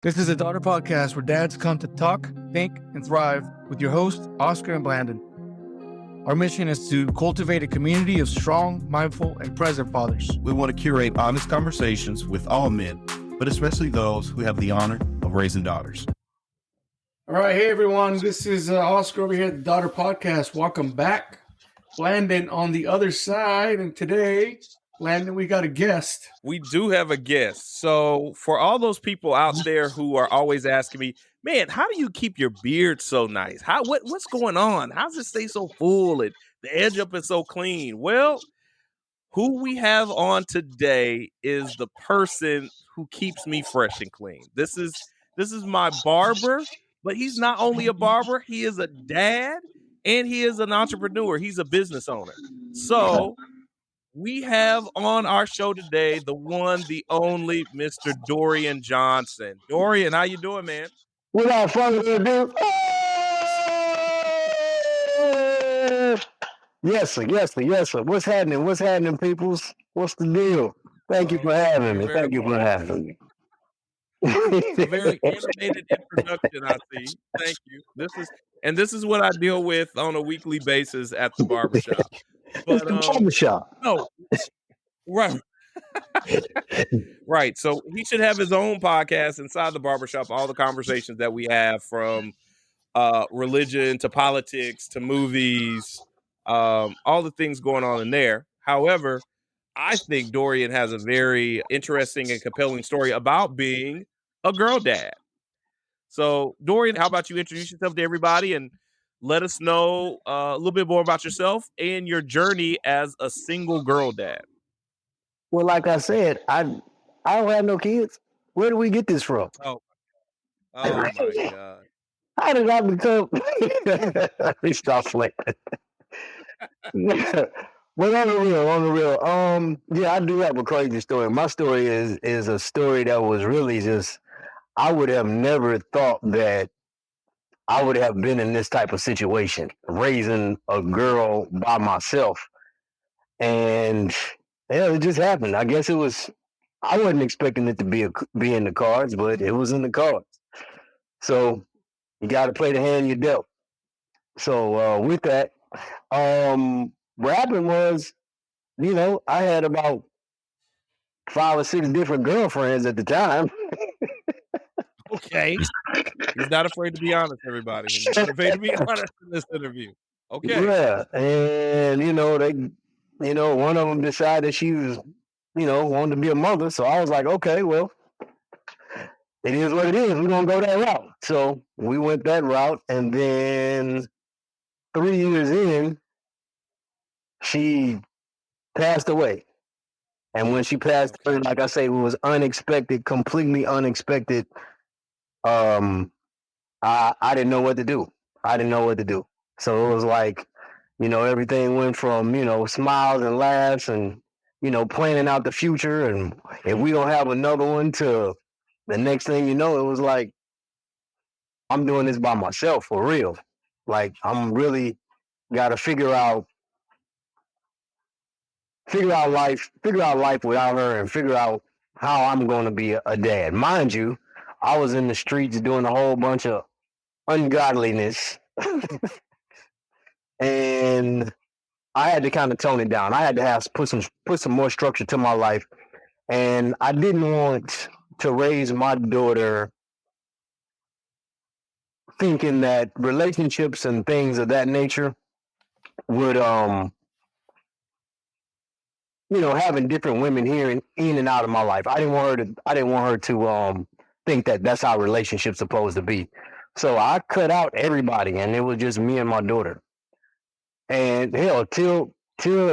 This is a daughter podcast where dads come to talk, think, and thrive with your hosts, Oscar and Blandon. Our mission is to cultivate a community of strong, mindful, and present fathers. We want to curate honest conversations with all men, but especially those who have the honor of raising daughters. All right. Hey, everyone. This is Oscar over here at the Daughter Podcast. Welcome back. Blandon on the other side. And today, Blandon, we got a guest. We do have a guest. So for all those people out there who are always asking me, man, how do you keep your beard so nice? What's going on? How does it stay so full and the edge up is so clean? Well, who we have on today is the person who keeps me fresh and clean. This is my barber, but he's not only a barber, he is a dad and he is an entrepreneur. He's a business owner. So we have on our show today the one, the only Mr. Dorian Johnson. Dorian, how you doing, man? Without further ado, yes, sir. What's happening, peoples? What's the deal? Thank you for having me. It's a very animated introduction, I see. Thank you. This is what I deal with on a weekly basis at the barbershop. It's the barbershop. No, right. Right. So he should have his own podcast inside the barbershop. All the conversations that we have, from religion to politics to movies, all the things going on in there. However, I think Dorian has a very interesting and compelling story about being a girl dad. So, Dorian, how about you introduce yourself to everybody and let us know a little bit more about yourself and your journey as a single girl dad. Well, like I said, I don't have no kids. Where do we get this from? Oh my God. How did I become? Let me stop playing. Well, on the real, yeah, I do have a crazy story. My story is a story that was really just, I would have never thought that I would have been in this type of situation, raising a girl by myself. And yeah, it just happened. I guess I wasn't expecting it to be in the cards, but it was in the cards. So you got to play the hand you dealt. So with that, what happened was, I had about 5 or 6 different girlfriends at the time. Okay. He's not afraid to be honest, everybody. He's not afraid to be honest in this interview. Okay. Yeah. And, one of them decided she was, wanted to be a mother. So I was like, okay, well, it is what it is. We're going to go that route. So we went that route. And then 3 years in, she passed away. And when she passed away, like I say, it was unexpected, completely unexpected. I didn't know what to do. So it was like, everything went from, smiles and laughs and, planning out the future. And if we don't have another one, to the next thing you know, it was like, I'm doing this by myself for real. Like, I'm really got to figure out life without her, and figure out how I'm going to be a dad. Mind you, I was in the streets doing a whole bunch of ungodliness, and I had to kind of tone it down. I had to put some more structure to my life, and I didn't want to raise my daughter thinking that relationships and things of that nature would having different women here in and out of my life. I didn't want her to think that that's how relationships supposed to be. So I cut out everybody, and it was just me and my daughter. And hell, till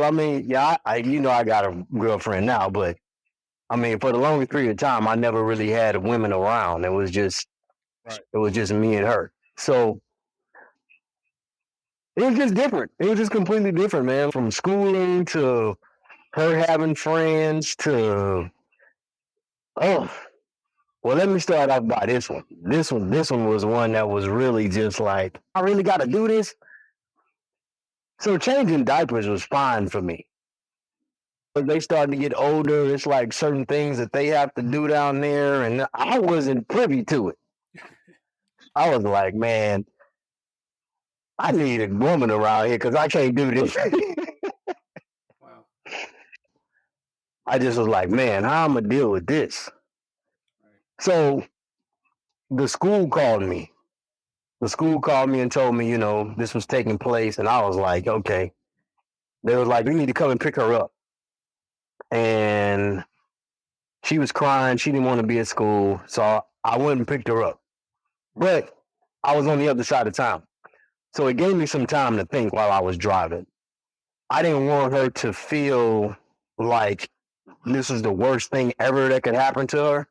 I mean, yeah, I got a girlfriend now, but I mean, for the longest period of time, I never really had women around. It was just me and her. So it was just different. It was just completely different, man. From schooling to her having friends to, well, let me start off by this one. This one was one that was really just like, I really got to do this. So changing diapers was fine for me. they starting to get older. It's like certain things that they have to do down there, and I wasn't privy to it. I was like, man, I need a woman around here because I can't do this. Wow. I just was like, man, how am I gonna deal with this? So the school called me. The school called me and told me, this was taking place, and I was like, okay. They was like, we need to come and pick her up. And she was crying. She didn't want to be at school. So I went and picked her up. But I was on the other side of town. So it gave me some time to think while I was driving. I didn't want her to feel like this was the worst thing ever that could happen to her.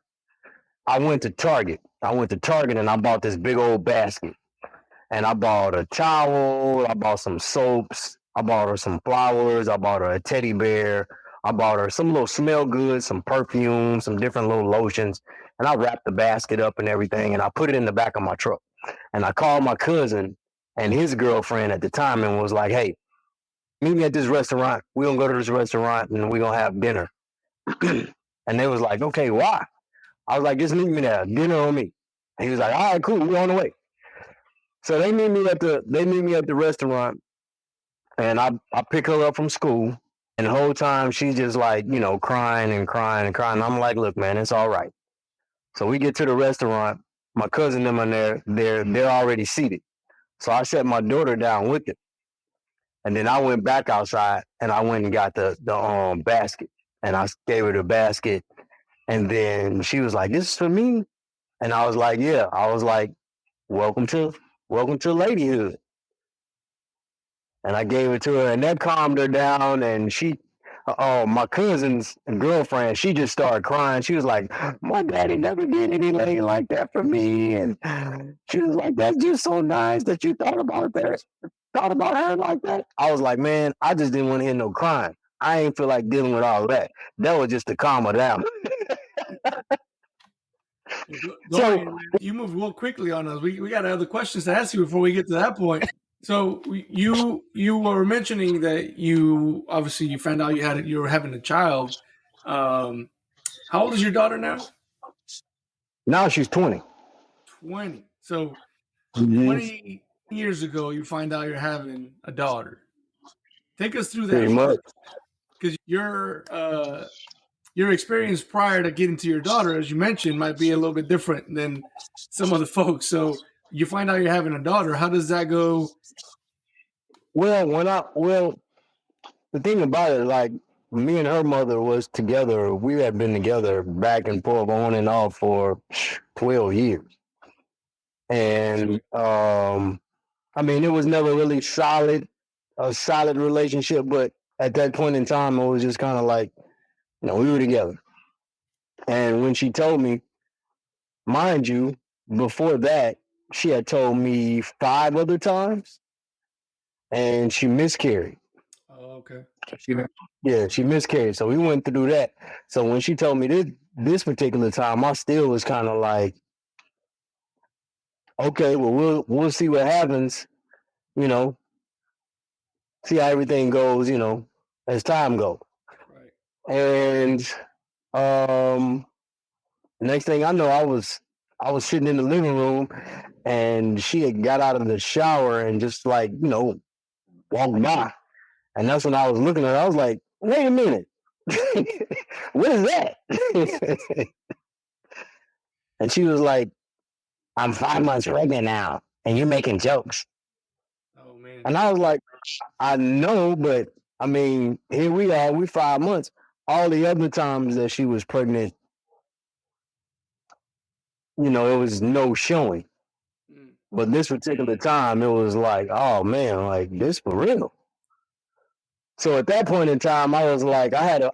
I went to Target. And I bought this big old basket. And I bought a towel. I bought some soaps. I bought her some flowers. I bought her a teddy bear. I bought her some little smell good, some perfume, some different little lotions. And I wrapped the basket up and everything. And I put it in the back of my truck. And I called my cousin and his girlfriend at the time and was like, hey, meet me at this restaurant. We're going to go to this restaurant and we're going to have dinner. And they was like, okay, why? I was like, just meet me there. Dinner on me. And he was like, all right, cool. We're on the way. So they meet me at the restaurant, and I pick her up from school, and the whole time she's just like, crying and crying and crying. I'm like, look, man, it's all right. So we get to the restaurant. My cousin and them in there, they're already seated. So I set my daughter down with it. And then I went back outside and I went and got the basket. And I gave her the basket. And then she was like, this is for me? And I was like, yeah. I was like, welcome to ladyhood. And I gave it to her, and that calmed her down. And my cousin's girlfriend, she just started crying. She was like, my daddy never did anything like that for me. And she was like, that's just so nice that you thought about her like that. I was like, man, I just didn't want to hear no crying. I ain't feel like dealing with all that. That was just to calm her down. Dorian, you moved real quickly on us. We got other questions to ask you before we get to that point. So you were mentioning that you found out you were having a child. How old is your daughter now? Now she's 20. 20. So 20 years ago, you find out you're having a daughter. Take us through that. Pretty much. Because your experience prior to getting to your daughter, as you mentioned, might be a little bit different than some other folks. So you find out you're having a daughter. How does that go? Well, the thing about it, like me and her mother was together. We had been together back and forth, on and off for 12 years. And it was never really a solid relationship. But at that point in time, it was just kind of like, we were together. And when she told me, mind you, before that, she had told me 5 other times, and she miscarried. Oh, okay. She miscarried. So we went through that. So when she told me this particular time, I still was kind of like, okay, well, we'll see what happens, see how everything goes, as time goes. Right. And next thing I know, I was sitting in the living room, and she had got out of the shower and just like, walked by. And that's when I was looking at her. I was like, wait a minute. What is that? And she was like, I'm 5 months pregnant now, and you're making jokes. Oh, man. And I was like, I know, but here we are, we're 5 months. All the other times that she was pregnant, it was no showing. But this particular time, it was like, oh man, like this for real. So at that point in time, I was like, I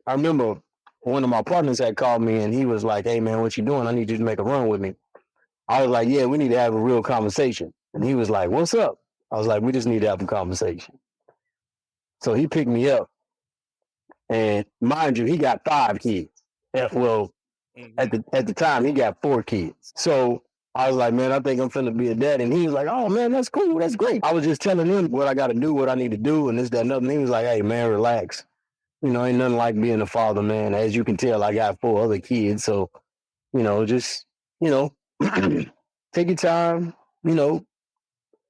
remember one of my partners had called me, and he was like, hey man, what you doing? I need you to make a run with me. I was like, yeah, we need to have a real conversation. And he was like, what's up? I was like, we just need to have a conversation. So he picked me up, and mind you, he got 5 kids. Well, at the time, he got 4 kids. So I was like, man, I think I'm finna be a dad. And he was like, oh man, that's cool, that's great. I was just telling him what I got to do, what I need to do, and this, that, and other. And he was like, hey man, relax. ain't nothing like being a father, man. As you can tell, I got 4 other kids. So, just, take your time,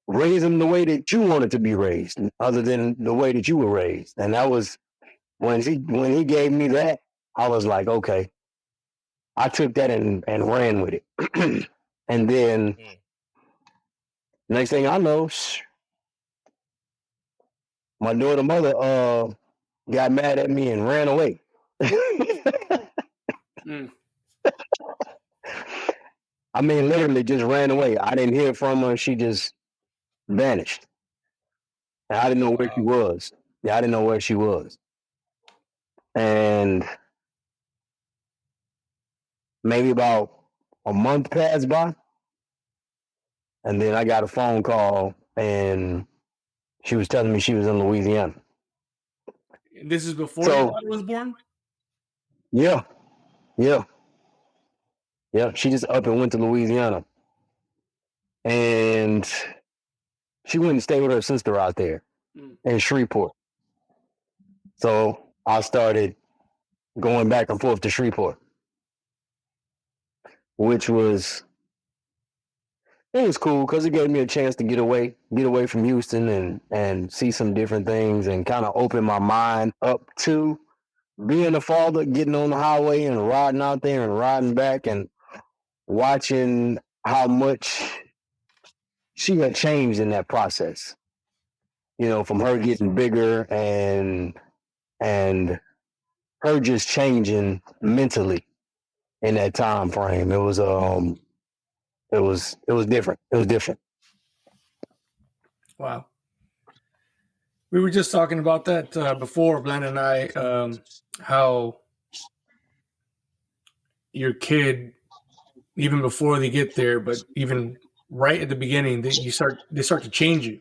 raise them the way that you wanted to be raised, other than the way that you were raised. And that was when he gave me that, I was like, okay. I took that and ran with it. And then next thing I know, my daughter mother got mad at me and ran away. I mean, literally just ran away. I didn't hear from her. She just vanished. And I didn't know where she was. Yeah, I didn't know where she was. And maybe about a month passed by. And then I got a phone call and she was telling me she was in Louisiana. This is before your daughter was born? Yeah. She just up and went to Louisiana. And she went and stayed with her sister out there in Shreveport. So I started going back and forth to Shreveport, which was cool because it gave me a chance to get away from Houston and see some different things and kind of open my mind up to being a father, getting on the highway and riding out there and riding back and watching how much she had changed in that process. From her getting bigger and her just changing mentally in that time frame. It was different. It was different. Wow. We were just talking about that before, Blandon and I, how your kid, even before they get there, but even right at the beginning, they start to change you.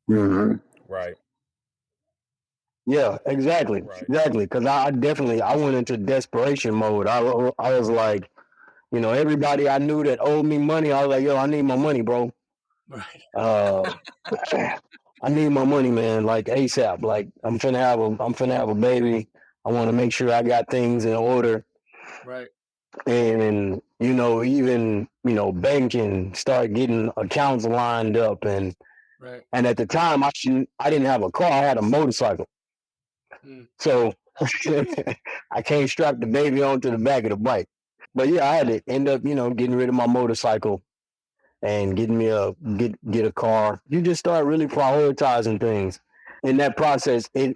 Mm-hmm. Right. Yeah, exactly. Because I went into desperation mode. I was like, everybody I knew that owed me money, I was like, yo, I need my money, bro. Right. I need my money, man, like ASAP. Like I'm finna have a baby. I want to make sure I got things in order. Right. And even banking, start getting accounts lined up, and at the time I didn't have a car. I had a motorcycle. So I can't strap the baby onto the back of the bike. But yeah, I had to end up, getting rid of my motorcycle and getting me get a car. You just start really prioritizing things. In that process, it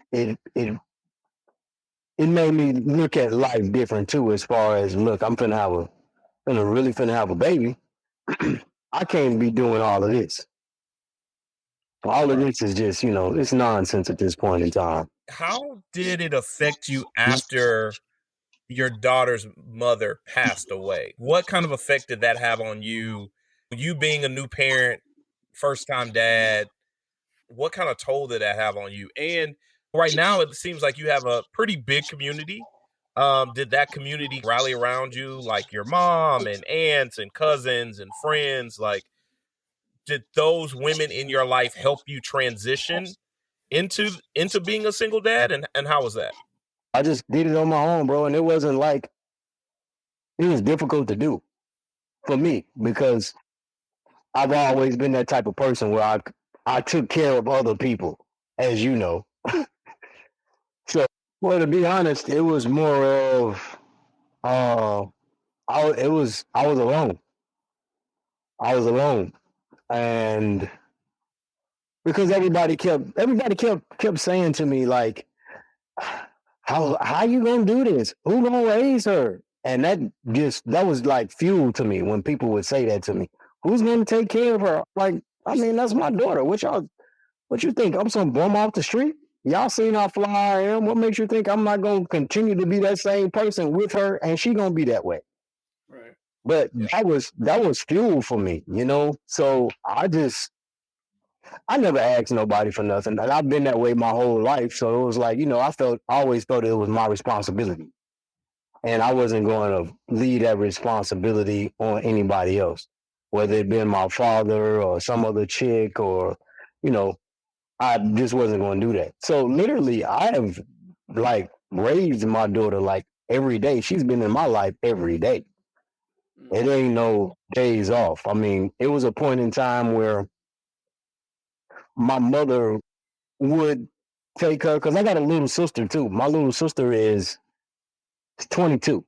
made me look at life different too, as far as look, I'm really finna have a baby. I can't be doing all of this. All of this is just, it's nonsense at this point in time. How did it affect you after your daughter's mother passed away? What kind of effect did that have on you? You being a new parent, first-time dad, what kind of toll did that have on you? And right now, it seems like you have a pretty big community. Did that community rally around you, like your mom and aunts and cousins and friends? Like, did those women in your life help you transition into being a single dad? And how was that? I just did it on my own, bro. And it wasn't like, it was difficult to do for me because I've always been that type of person where I took care of other people, as you know. So, well, to be honest, it was more of, I was alone. I was alone, and because everybody kept saying to me like, how you gonna do this? Who gonna raise her? And that was like fuel to me when people would say that to me. Who's gonna take care of her? Like, I mean, that's my daughter. What you think? I'm some bum off the street? Y'all seen how fly I am. What makes you think I'm not gonna continue to be that same person with her and she gonna be that way? Right. But that was fuel for me, So I never asked nobody for nothing. And I've been that way my whole life. So it was like, I always felt it was my responsibility. And I wasn't going to leave that responsibility on anybody else, whether it been my father or some other chick or, I just wasn't going to do that. So literally, I have like raised my daughter like every day. She's been in my life every day. It ain't no days off. I mean, it was a point in time where my mother would take her, because I got a little sister too. My little sister is 22.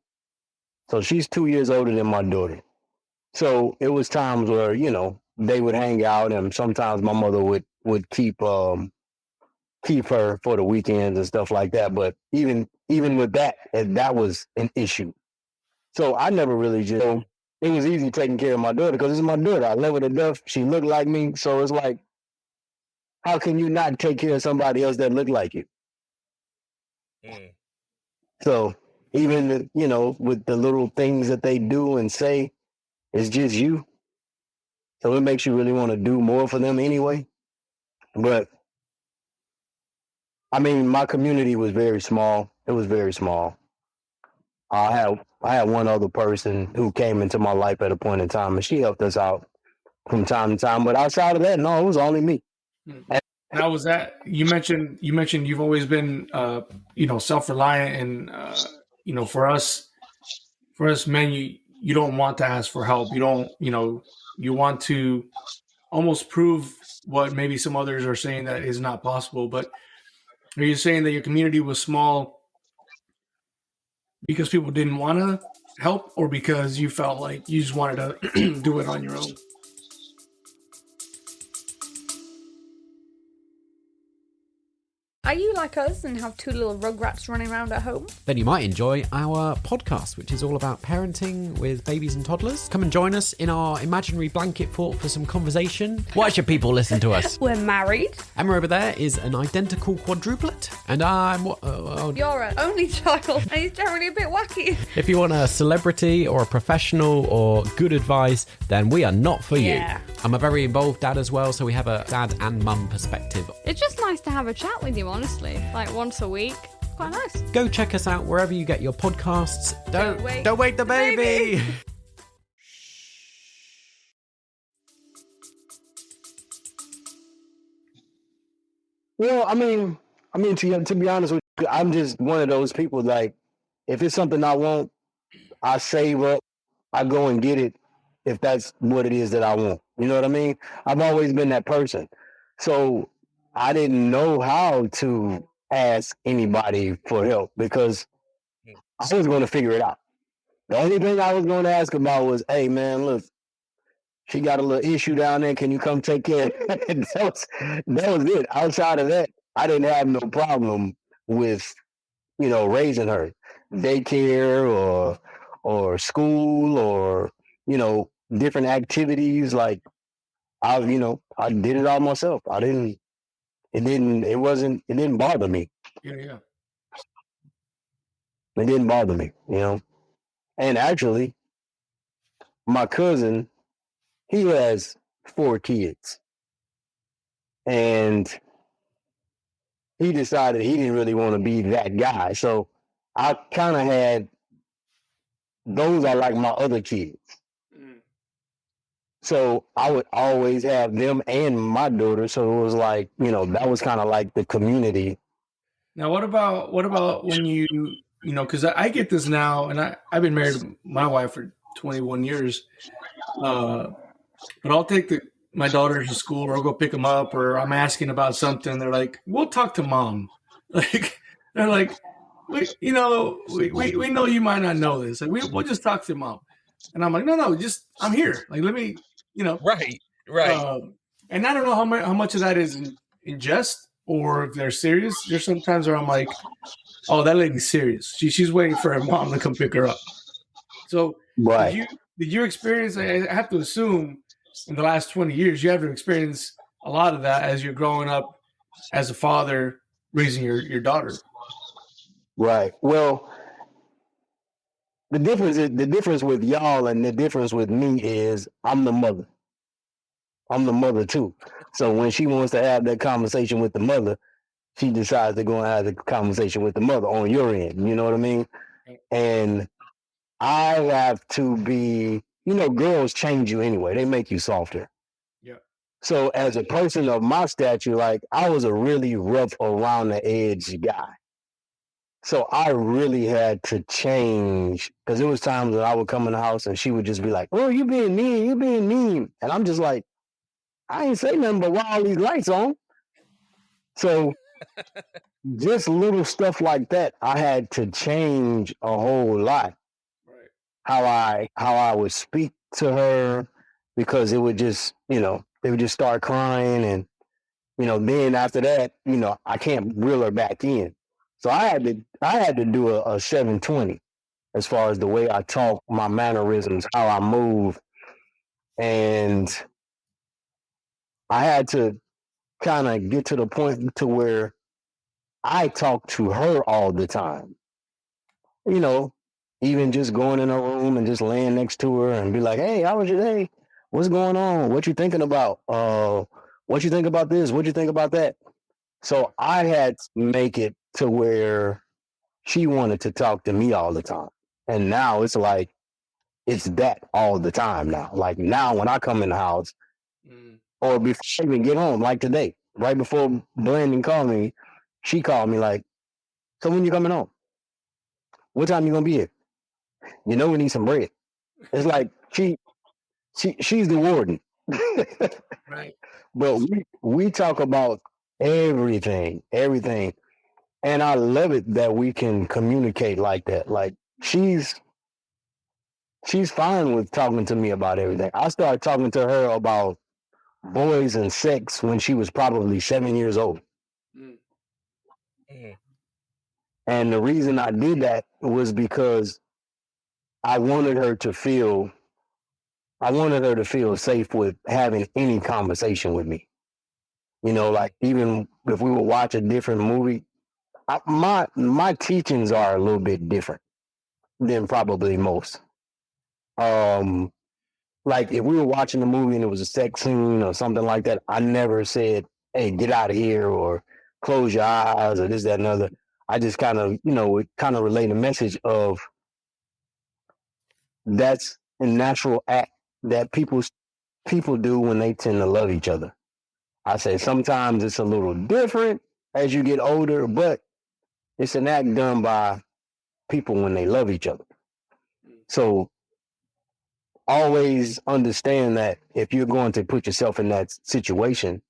So she's 2 years older than my daughter. So it was times where, they would hang out, and sometimes my mother would keep her for the weekends and stuff like that. But even with that, that was an issue. So I never really it was easy taking care of my daughter because it's my daughter. I love her to death. She looked like me. So it's like, how can you not take care of somebody else that looked like you? Mm. So even, with the little things that they do and say, it's just you. So it makes you really want to do more for them anyway. But I mean, my community was very small. It was very small. I had one other person who came into my life at a point in time, and she helped us out from time to time. But outside of that, no, it was only me. Now, was that you mentioned you've always been self-reliant, and for us men, you don't want to ask for help. You don't, you want to almost prove what maybe some others are saying that is not possible. But are you saying that your community was small because people didn't want to help, or because you felt like you just wanted to do it on your own? Are you like us and have two little rugrats running around at home? Then you might enjoy our podcast, which is all about parenting with babies and toddlers. Come and join us in our imaginary blanket fort for some conversation. Why should people listen to us? We're married. Emma over there is an identical quadruplet, and I'm... You're an only child, and he's generally a bit wacky. If you want a celebrity or a professional or good advice, then we are not for you. I'm a very involved dad as well, so we have a dad and mum perspective. It's just nice to have a chat with you, honestly. Like once a week. It's quite nice. Go check us out wherever you get your podcasts. Don't wake the baby. Well, I mean, to be honest with you, I'm just one of those people, like, if it's something I want, I save up, I go and get it if that's what it is that I want. You know what I mean? I've always been that person. So I didn't know how to ask anybody for help because I was going to figure it out. The only thing I was going to ask about was, hey, man, look, she got a little issue down there. Can you come take care of it? that was it. Outside of that, I didn't have no problem with, raising her. Daycare or school or, different activities. Like I did it all myself. It didn't bother me. Yeah. It didn't bother me, And actually, my cousin, he has 4 kids. And he decided he didn't really want to be that guy. So I kind of had, those are like my other kids. So I would always have them and my daughter. So it was like, that was kind of like the community. Now, what about when because I get this now, and I've been married to my wife for 21 years, but I'll take my daughters to school, or I'll go pick them up, or I'm asking about something. They're like, "We'll talk to mom." Like they're like, we know you might not know this. Like we'll just talk to mom. And I'm like, no, just I'm here. Like let me, Right. And I don't know how much of that is in jest or if they're serious. There's sometimes where I'm like, oh, that lady's serious. She's waiting for her mom to come pick her up. So right. Did you experience? I have to assume in the last 20 years you have to experience a lot of that as you're growing up as a father raising your daughter. Right. Well, the difference with y'all and the difference with me is I'm the mother. I'm the mother too. So when she wants to have that conversation with the mother, she decides to go and have the conversation with the mother on your end. You know what I mean? And I have to be, girls change you anyway. They make you softer. Yeah. So as a person of my stature, like I was a really rough around the edge guy. So I really had to change because there was times that I would come in the house and she would just be like, "Oh, you being mean, you being mean," and I'm just like, "I ain't say nothing, but why all these lights on?" So just little stuff like that, I had to change a whole lot. Right. How I would speak to her because it would just, they would just start crying and, then after that, I can't reel her back in. So I had to do a 720 as far as the way I talk, my mannerisms, how I move. And I had to kind of get to the point to where I talk to her all the time. You know, even just going in her room and just laying next to her and be like, "Hey, how was your day? What's going on? What you thinking about? What you think about this? What you think about that?" So I had to make it to where she wanted to talk to me all the time. And now it's like it's that all the time now. Like now when I come in the house or before I even get home, like today, right before Blandon called me, she called me like, "So when you coming home? What time you gonna be here? We need some bread." It's like she's the warden. Right. But we talk about everything. And I love it that we can communicate like that. Like she's fine with talking to me about everything. I started talking to her about boys and sex when she was probably 7 years old. Mm. And the reason I did that was because I wanted her to feel safe with having any conversation with me. Like even if we would watch a different movie, my teachings are a little bit different than probably most. Like if we were watching a movie and it was a sex scene or something like that, I never said, "Hey, get out of here," or "close your eyes," or this, that, and other. I just kind of, relay the message of that's a natural act that people do when they tend to love each other. I say sometimes it's a little different as you get older, but it's an act done by people when they love each other. So always understand that if you're going to put yourself in that situation,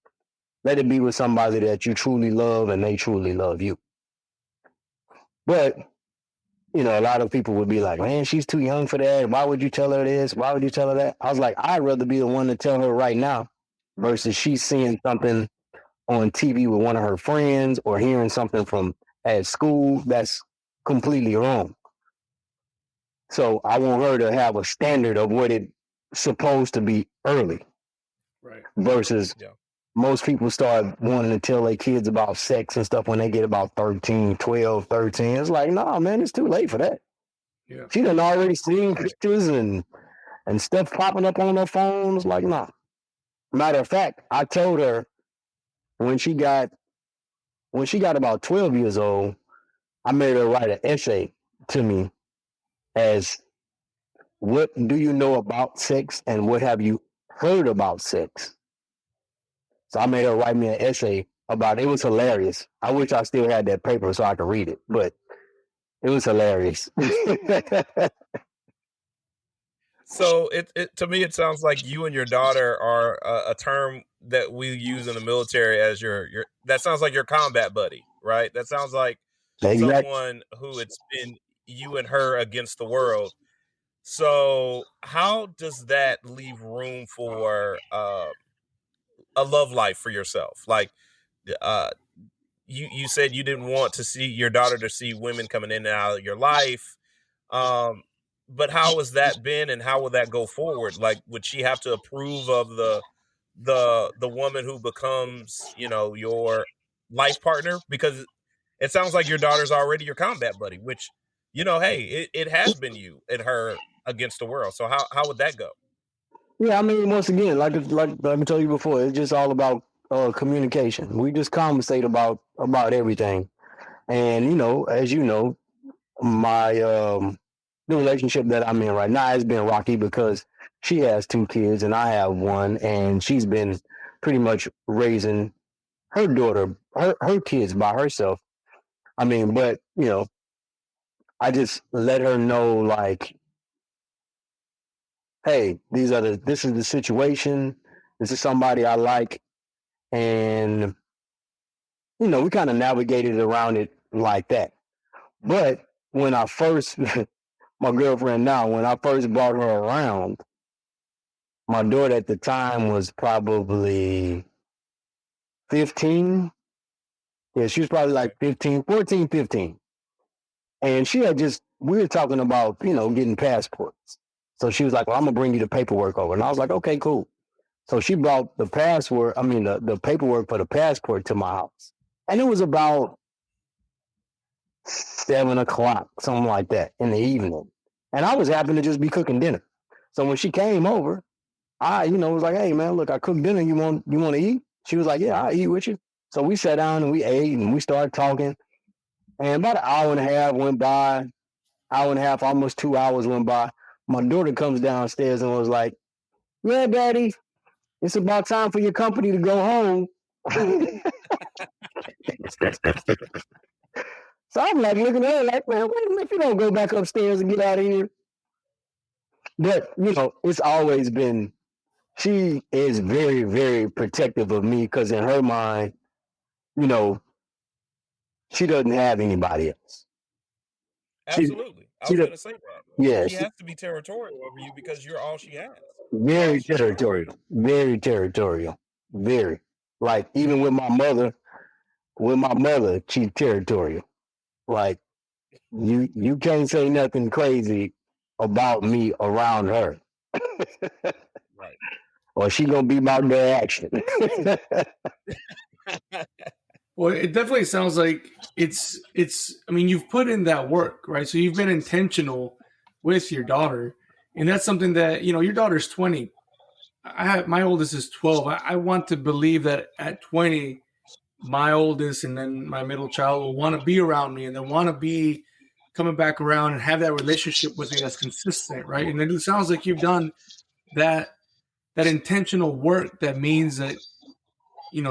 let it be with somebody that you truly love and they truly love you. But, a lot of people would be like, "Man, she's too young for that. Why would you tell her this? Why would you tell her that?" I was like, I'd rather be the one to tell her right now versus she's seeing something on TV with one of her friends or hearing something from at school that's completely wrong. So I want her to have a standard of what it's supposed to be early. Right. Versus most people start wanting to tell their kids about sex and stuff when they get about 13, 12, 13. It's like, no, man, it's too late for that. Yeah. She done already seen pictures and stuff popping up on her phones. Like, nah. Matter of fact, I told her when she got about 12 years old, I made her write an essay to me as what do you know about sex and what have you heard about sex? So I made her write me an essay about it. It was hilarious. I wish I still had that paper so I could read it, but it was hilarious. So it to me it sounds like you and your daughter are a term that we use in the military as your that sounds like your combat buddy, right? That sounds like someone who it's been you and her against the world. So how does that leave room for a love life for yourself? Like uh you said you didn't want to see your daughter to see women coming in and out of your life. Um, but how has that been, and how will that go forward? Like, would she have to approve of the woman who becomes, your life partner? Because it sounds like your daughter's already your combat buddy, which, hey, it has been you and her against the world. So how would that go? Yeah, I mean, once again, like I told you before, it's just all about communication. We just conversate about everything, and as you know, my the relationship that I'm in right now has been rocky because she has 2 kids and I have one, and she's been pretty much raising her daughter, her kids by herself. I mean, but I just let her know, like, hey, this is the situation. This is somebody I like. And, we kind of navigated around it like that. But when I first, my girlfriend now, when I first brought her around, my daughter at the time was probably 15. Yeah, she was probably like 15, 14, 15. And we were talking about, getting passports. So she was like, well, I'm going to bring you the paperwork over. And I was like, okay, cool. So she brought the paperwork for the passport to my house. And it was about 7:00, something like that, in the evening. And I was happy to just be cooking dinner. So when she came over, I, was like, hey man, look, I cooked dinner. You want to eat? She was like, yeah, I'll eat with you. So we sat down and we ate and we started talking. And about an hour and a half went by, almost 2 hours went by. My daughter comes downstairs and was like, yeah, daddy, it's about time for your company to go home. So I'm like looking at her like, man, wait a minute, if you don't go back upstairs and get out of here. But, it's always been, she is very, very protective of me because in her mind, she doesn't have anybody else. Absolutely. I was going to say that. Yeah. She has to be territorial over you because you're all she has. Very territorial. Very territorial. Very. Like, even with my mother, she's territorial. Like, you can't say nothing crazy about me around her. Right. Or she gonna be about their action. Well, it definitely sounds like it's. I mean, you've put in that work, right? So you've been intentional with your daughter, and that's something that your daughter's 20. My oldest is 12. I want to believe that at 20, my oldest and then my middle child will want to be around me and they want to be coming back around and have that relationship with me that's consistent, right? And it sounds like you've done that intentional work that means that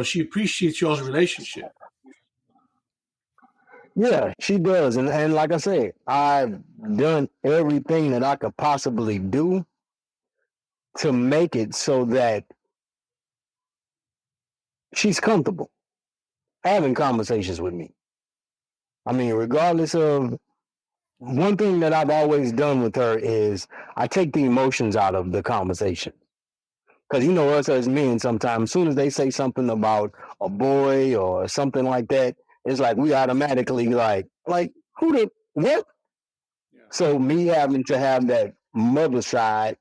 she appreciates y'all's relationship. Yeah, she does. And like I said, I've done everything that I could possibly do to make it so that she's comfortable having conversations with me. I mean, regardless of, one thing that I've always done with her is I take the emotions out of the conversation. Because us as men, sometimes as soon as they say something about a boy or something like that, it's like we automatically like who the what? Yeah. So me having to have that mother side,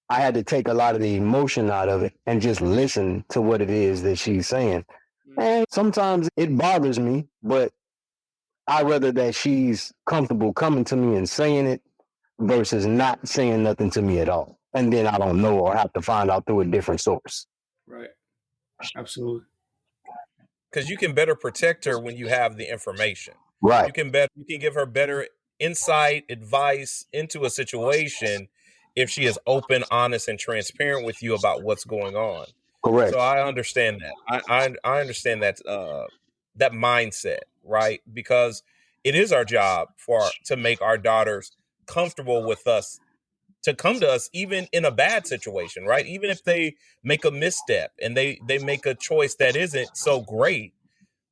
I had to take a lot of the emotion out of it and just listen to what it is that she's saying. Mm-hmm. And sometimes it bothers me, but I'd rather that she's comfortable coming to me and saying it versus not saying nothing to me at all. And then I don't know or have to find out through a different source. Right. Absolutely. Because you can better protect her when you have the information. Right. You can give her better insight, advice into a situation if she is open, honest, and transparent with you about what's going on. Correct. So I understand that. I understand that that mindset, right? Because it is our job to make our daughters comfortable with us, to come to us even in a bad situation, right? Even if they make a misstep and they make a choice that isn't so great,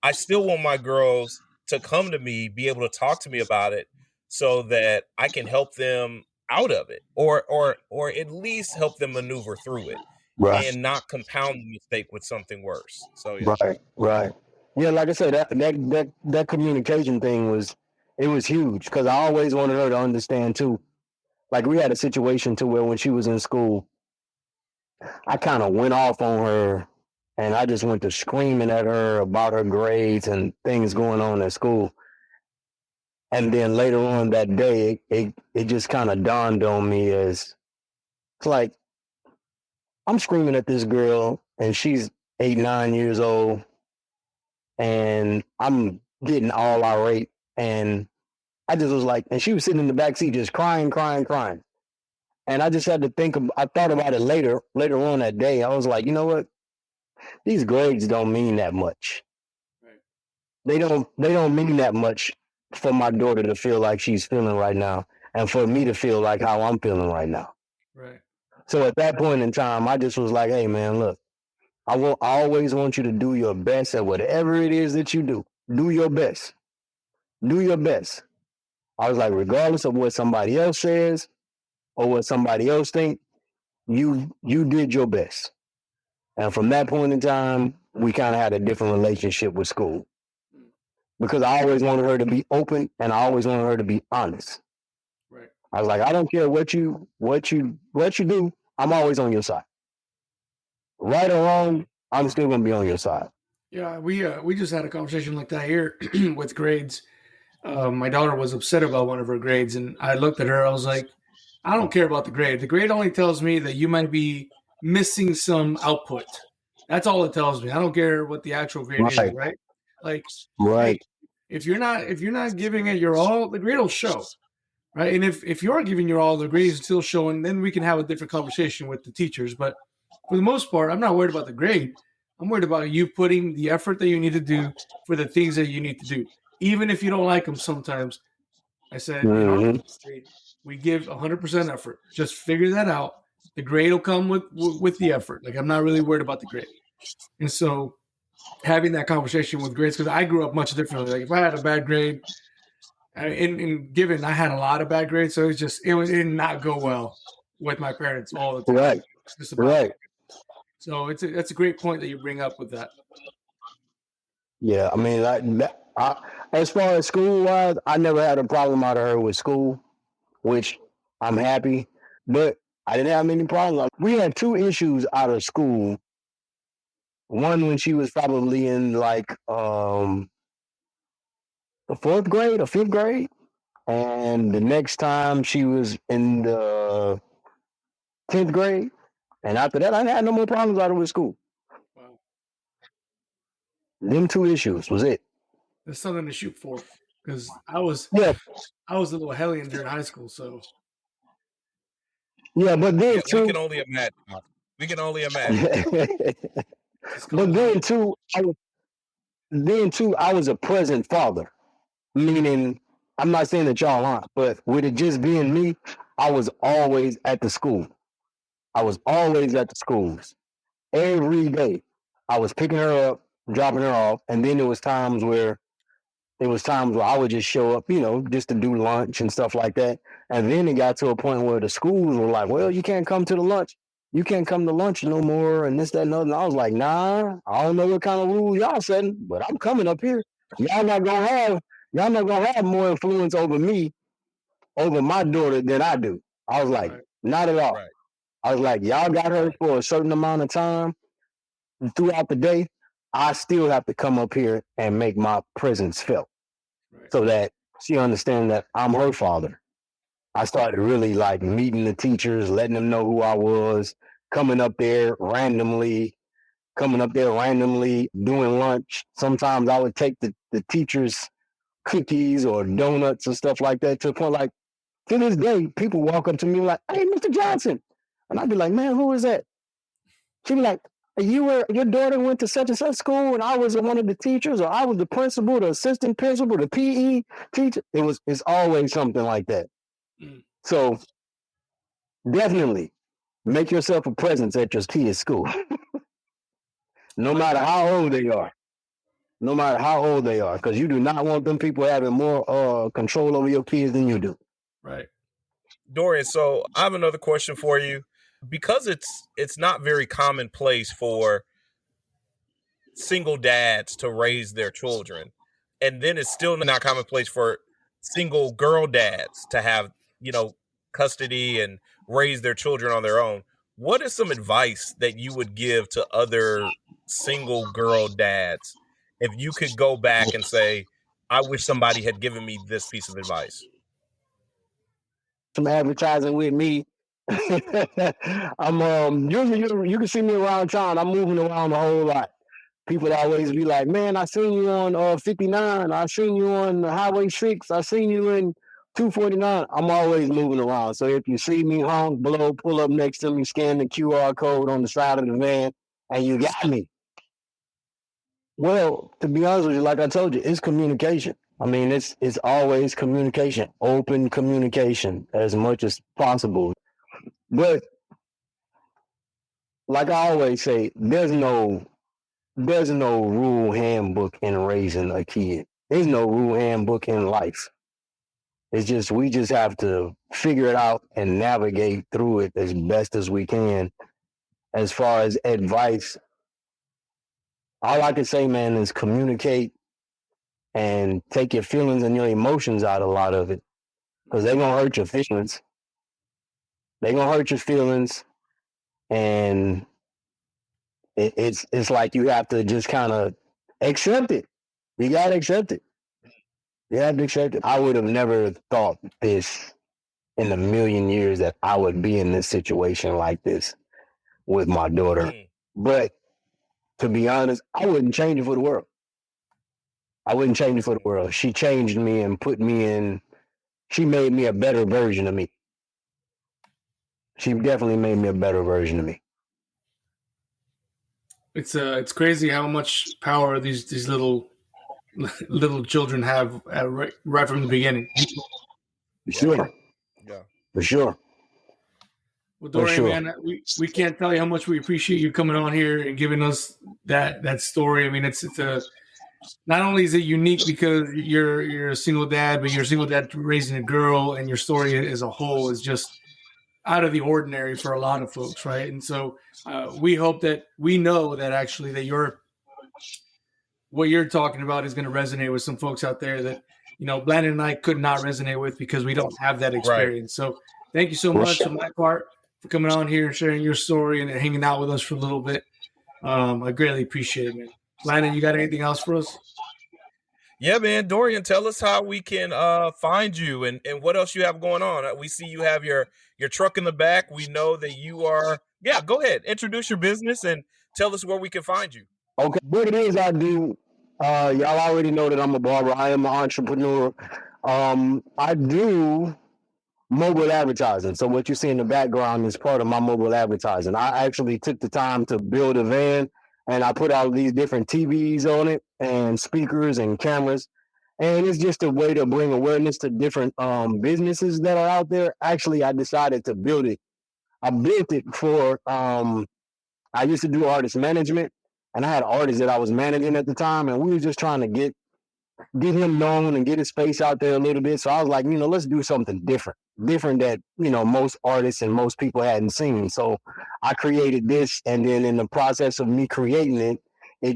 I still want my girls to come to me, be able to talk to me about it so that I can help them out of it or at least help them maneuver through it. Right. And not compound the mistake with something worse. So yeah. Right. Yeah, like I said, that communication thing was huge because I always wanted her to understand too. Like we had a situation to where when she was in school, I kind of went off on her and I just went to screaming at her about her grades and things going on at school. And then later on that day, it just kind of dawned on me as it's like, I'm screaming at this girl and she's 8, 9 years old and I'm getting all irate. And I just was like, and she was sitting in the back seat just crying. And I just had to I thought about it later on that day. I was like, you know what? These grades don't mean that much. Right. They don't mean that much for my daughter to feel like she's feeling right now, and for me to feel like how I'm feeling right now. Right. So at that point in time, I just was like, hey man, look, I always want you to do your best at whatever it is that you do. Do your best. Do your best. I was like, regardless of what somebody else says or what somebody else think, you did your best. And from that point in time, we kind of had a different relationship with school. Because I always wanted her to be open and I always wanted her to be honest. Right. I was like, I don't care what you do, I'm always on your side. Right or wrong, I'm still gonna be on your side. Yeah, we just had a conversation like that here with grades. My daughter was upset about one of her grades, and I looked at her. I was like, I don't care about the grade. The grade only tells me that you might be missing some output. That's all it tells me. I don't care what the actual grade is, right? Like, right. Hey, if you're not giving it your all, the grade will show, right? And if you're giving your all, the grade is still showing, then we can have a different conversation with the teachers. But for the most part, I'm not worried about the grade. I'm worried about you putting the effort that you need to do for the things that you need to do, even if you don't like them sometimes. I said, in our grade, we give 100% effort. Just figure that out. The grade will come with the effort. Like, I'm not really worried about the grade. And so having that conversation with grades, because I grew up much differently. Like, if I had a bad grade, given I had a lot of bad grades, so it did not go well with my parents all the time. Right. Just about Right. So that's a great point that you bring up with that. Yeah, I mean, as far as school wise, I never had a problem out of her with school, which I'm happy. But I didn't have many problems. We had 2 issues out of school. One when she was probably in like the 4th grade or 5th grade, and the next time she was in the 10th grade. And after that, I didn't have no more problems out of with school. Wow. Them 2 issues was it. That's something to shoot for, because I was a little hellion during high school, so. Yeah, but then too, we can only imagine. We can only imagine. But then too, I was a present father. Meaning, I'm not saying that y'all aren't, but with it just being me, I was always at the school. I was always at the schools. Every day. I was picking her up, dropping her off, and then there was times where I would just show up, just to do lunch and stuff like that. And then it got to a point where the schools were like, well, you can't come to the lunch. You can't come to lunch no more, and this, that, and other. And I was like, nah, I don't know what kind of rules y'all setting, but I'm coming up here. Y'all not gonna have more influence over me, over my daughter than I do. I was like, not at all. Right. I was like, y'all got her for a certain amount of time throughout the day. I still have to come up here and make my presence felt, so that she understands that I'm her father. I started really like meeting the teachers, letting them know who I was, coming up there randomly, doing lunch. Sometimes I would take the teachers cookies or donuts and stuff like that, to the point, like, to this day, people walk up to me like, hey, Mr. Johnson. And I'd be like, man, who is that? She'd be like, your daughter went to such and such school and I was one of the teachers, or I was the principal, the assistant principal, the PE teacher. It's always something like that. So definitely make yourself a presence at your kids' school. No matter how old they are. Because you do not want them people having more control over your kids than you do. Right. Dorian, so I have another question for you. Because it's not very commonplace for single dads to raise their children, and then it's still not commonplace for single girl dads to have, custody and raise their children on their own. What is some advice that you would give to other single girl dads if you could go back and say, I wish somebody had given me this piece of advice? Some advertising with me. I'm usually you can see me around town. I'm moving around a whole lot. People always be like, man, I seen you on 59. I seen you on Highway 6. I seen you in 249. I'm always moving around. So if you see me honk, blow, pull up next to me, scan the QR code on the side of the van, and you got me. Well, to be honest with you, like I told you, it's communication. I mean, it's always communication, open communication as much as possible. But like I always say, there's no rule handbook in raising a kid. There's no rule handbook in life. It's just we just have to figure it out and navigate through it as best as we can. As far as advice, all I can say, man, is communicate and take your feelings and your emotions out a lot of it, because they're gonna hurt your feelings. They're gonna hurt your feelings, and it's like you have to just kind of accept it. You gotta accept it. You have to accept it. I would have never thought this in a million years that I would be in this situation like this with my daughter. But to be honest, I wouldn't change it for the world. I wouldn't change it for the world. She changed me and she made me a better version of me. She definitely made me a better version of me. It's crazy how much power these little children have right from the beginning. For sure. Yeah. For sure. Well, Dorian, man, we can't tell you how much we appreciate you coming on here and giving us that story. I mean, it's not only is it unique because you're a single dad, but you're a single dad raising a girl, and your story as a whole is just out of the ordinary for a lot of folks, right? And so we hope that we know that actually that what you're talking about is going to resonate with some folks out there that, you know, Blandon and I could not resonate with because we don't have that experience. Right. So thank you so much on my part for coming on here and sharing your story and hanging out with us for a little bit. I greatly appreciate it, man. Blandon, you got anything else for us? Yeah, man. Dorian, tell us how we can find you and what else you have going on. We see you have your truck in the back. We know that you are. Yeah, go ahead. Introduce your business and tell us where we can find you. Okay, what it is I do, y'all already know that I'm a barber. I am an entrepreneur. I do mobile advertising. So what you see in the background is part of my mobile advertising. I actually took the time to build a van, and I put all these different TVs on it and speakers and cameras. And it's just a way to bring awareness to different businesses that are out there. Actually, I decided to build it. I built it for, I used to do artist management, and I had artists that I was managing at the time, and we were just trying to get him known and get his face out there a little bit. So I was like, let's do something different that, most artists and most people hadn't seen. So I created this, and then in the process of me creating it, it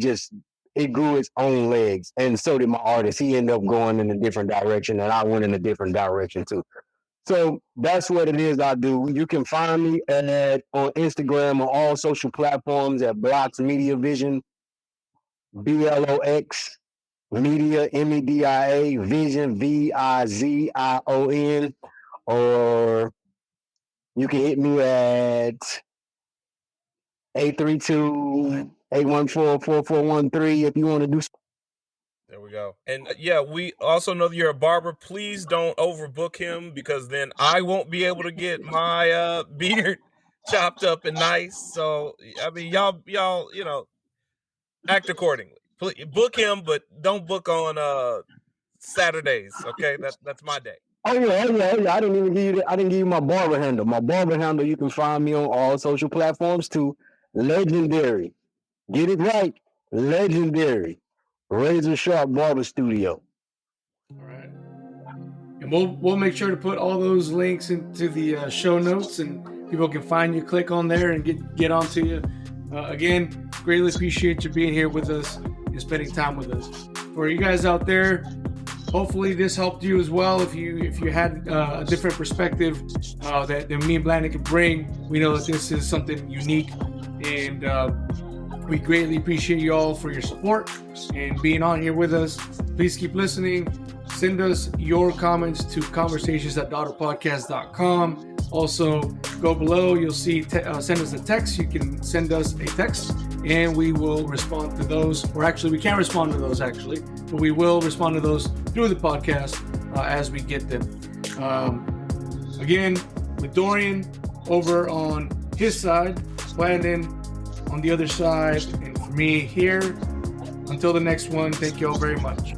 grew its own legs. And so did my artist. He ended up going in a different direction, and I went in a different direction too. So that's what it is I do. You can find me on Instagram, on all social platforms at Blocks Media Vision, BLOX Media, MEDIA, Vision, VIZION, or you can hit me at 832-814-4413 if you want to do something. There we go. And yeah, we also know that you're a barber. Please don't overbook him, because then I won't be able to get my beard chopped up and nice. So, I mean, y'all, act accordingly. Please, book him, but don't book on Saturdays. Okay, that's my day. Oh yeah. I didn't give you my barber handle. My barber handle, you can find me on all social platforms too. Legendary. Get it right. Legendary. Razor Sharp Barber Studio. All right. And we'll make sure to put all those links into the show notes, and people can find you, click on there, and get onto you. Again, greatly appreciate you being here with us and spending time with us. For you guys out there, hopefully this helped you as well. If you had a different perspective that me and Blandon can bring, we know that this is something unique, and we greatly appreciate you all for your support and being on here with us. Please keep listening. Send us your comments to conversations@daughterpodcast.com. Also, go below. You'll see send us a text. You can send us a text, and we will respond to those. Or actually, we can't respond to those, but we will respond to those through the podcast as we get them. Again, with Dorian over on his side, Blandon on the other side, and for me here. Until the next one, thank you all very much.